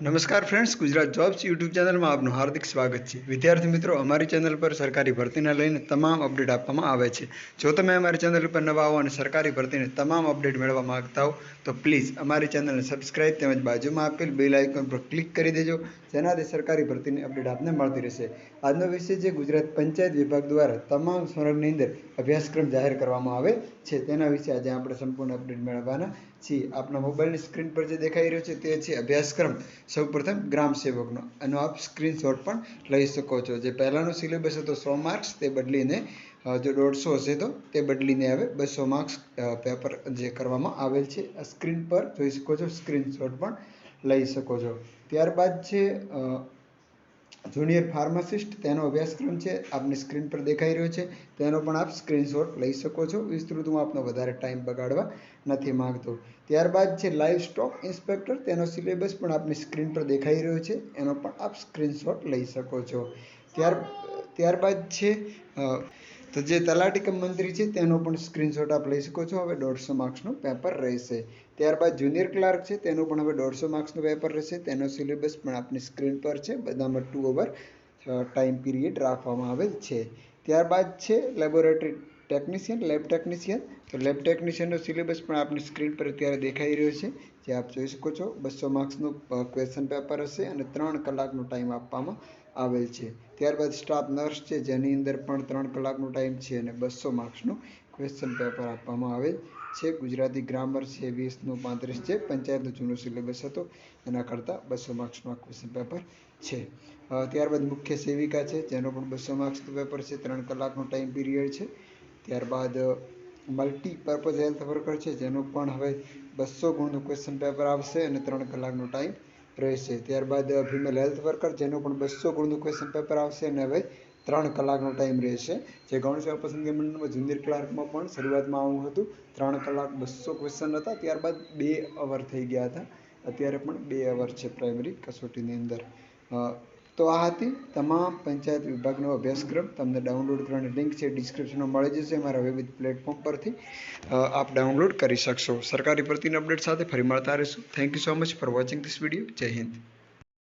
નમસ્કાર friends, Gujarat jobs YouTube ચેનલમાં આપનું હાર્દિક સ્વાગત છે। વિદ્યાર્થી મિત્રો, અમારી ચેનલ પર સરકારી ભરતીને લઈને તમામ અપડેટ આપવામાં આવે છે। જો તમે અમારી ચેનલ પર નવા હો અને સરકારી ભરતીને તમામ અપડેટ મેળવવા માંગતા હો તો પ્લીઝ અમારી ચેનલને સબસ્ક્રાઇબ તેમજ બાજુમાં આપેલ બેલ આઇકોન પર ક્લિક કરી દેજો, જેનાથી સરકારી ભરતીની અપડેટ આપને મળતી રહેશે। આજનો વિષય છે ગુજરાત પંચાયત વિભાગ દ્વારા તમામ સ્વર્ગની અંદર અભ્યાસક્રમ જાહેર કરવામાં આવે છે તેના વિશે આજે આપણે સંપૂર્ણ અપડેટ મેળવવાના છીએ। આપણા મોબાઈલની સ્ક્રીન પર જે દેખાઈ રહ્યો છે તે છે અભ્યાસક્રમ। સૌપ્રથમ ગ્રામ સેવકનો એનો આપ સ્ક્રીનશોટ પણ લઈ શકો છો। જે પહેલાંનો સિલેબસ હતો 100 માર્ક્સ તે બદલીને જો 150 હશે તો તે બદલીને હવે 200 માર્ક્સ પેપર જે કરવામાં આવેલ છે આ સ્ક્રીન પર જોઈ શકો છો, સ્ક્રીનશોટ પણ લઈ શકો છો। ત્યારબાદ છે જુનિયર ફાર્માસિસ્ટ, તેનો અભ્યાસક્રમ છે આપની સ્ક્રીન પર દેખાઈ રહ્યો છે, તેનો પણ આપ સ્ક્રીનશોટ લઈ શકો છો। વિસ્તૃત હું આપનો વધારે ટાઈમ બગાડવા નથી માંગતો। ત્યારબાદ છે લાઇવ સ્ટોક ઇન્સ્પેક્ટર, તેનો સિલેબસ પણ આપની સ્ક્રીન પર દેખાઈ રહ્યો છે, એનો પણ આપ સ્ક્રીનશોટ લઈ શકો છો। ત્યારબાદ છે તો જે તલાટી કમ મંત્રી છે તેનો પણ સ્ક્રીનશોટ આપ લઈ શકો છો। હવે 150 માર્ક્સનું પેપર રહેશે। ત્યારબાદ જુનિયર ક્લાર્ક છે તેનું પણ હવે 150 માર્ક્સનું પેપર રહેશે, તેનો સિલેબસ પણ આપની સ્ક્રીન પર છે, બધામાં 2 અવર ટાઈમ પીરિયડ રાખવામાં આવેલ છે। ત્યારબાદ છે લેબોરેટરી ટેકનિશિયન, લેબ ટેકનિશિયન, તો લેબ ટેકનિશિયનનો સિલેબસ પણ આપની સ્ક્રીન પર અત્યારે દેખાઈ રહ્યો છે, જે આપ જોઈ શકો છો। 200 માર્ક્સનું ક્વેશ્ચન પેપર હશે અને 3 કલાકનો ટાઈમ આપવામાં આવેલ છે। ત્યારબાદ સ્ટાફ નર્સ છે જેની અંદર પણ 3 કલાકનો ટાઈમ છે અને 200 માર્ક્સનું ક્વેશ્ચન પેપર આપવામાં આવેલ છે। ગુજરાતી ગ્રામર છે 20નું 35 છે, પંચાયતનો જૂનો સિલેબસ હતો એના કરતાં 200 માર્ક્સનું આ ક્વેશ્ચન પેપર છે। ત્યારબાદ મુખ્ય સેવિકા છે જેનો પણ 200 માર્ક્સનું પેપર છે, 3 કલાકનો ટાઈમ પીરિયડ છે। ત્યારબાદ મલ્ટીપર્પઝ હેલ્થ વર્કર છે જેનો પણ હવે 200 ગુણનું ક્વેશ્ચન પેપર આવશે અને 3 કલાકનો ટાઈમ રહેશે। ત્યારબાદ ફિમેલ હેલ્થ વર્કર જેનો પણ 200 ગુણનું ક્વેશ્ચન પેપર આવશે અને હવે 3 કલાકનો ટાઈમ રહેશે। જે ગૌણ સેવા પસંદગી મંડળમાં જુનિયર ક્લાર્કમાં પણ શરૂઆતમાં આવું હતું, 3 કલાક 200 ક્વેશ્ચન હતા, ત્યારબાદ 2 અવર થઈ ગયા હતા, અત્યારે પણ 2 અવર છે પ્રાઇમરી કસોટીની અંદર। તો આ હતી તમામ પંચાયત વિભાગનો અભ્યાસક્રમ। તમને ડાઉનલોડ કરવાની લિંક છે ડિસ્ક્રિપ્શનમાં મળી જશે, મારા વિવિધ પ્લેટફોર્મ પરથી આપ ડાઉનલોડ કરી શકશો। સરકારી ભરતીની અપડેટ સાથે ફરી મળતા રહીશું। Thank you so much for watching this video. જય હિન્દ।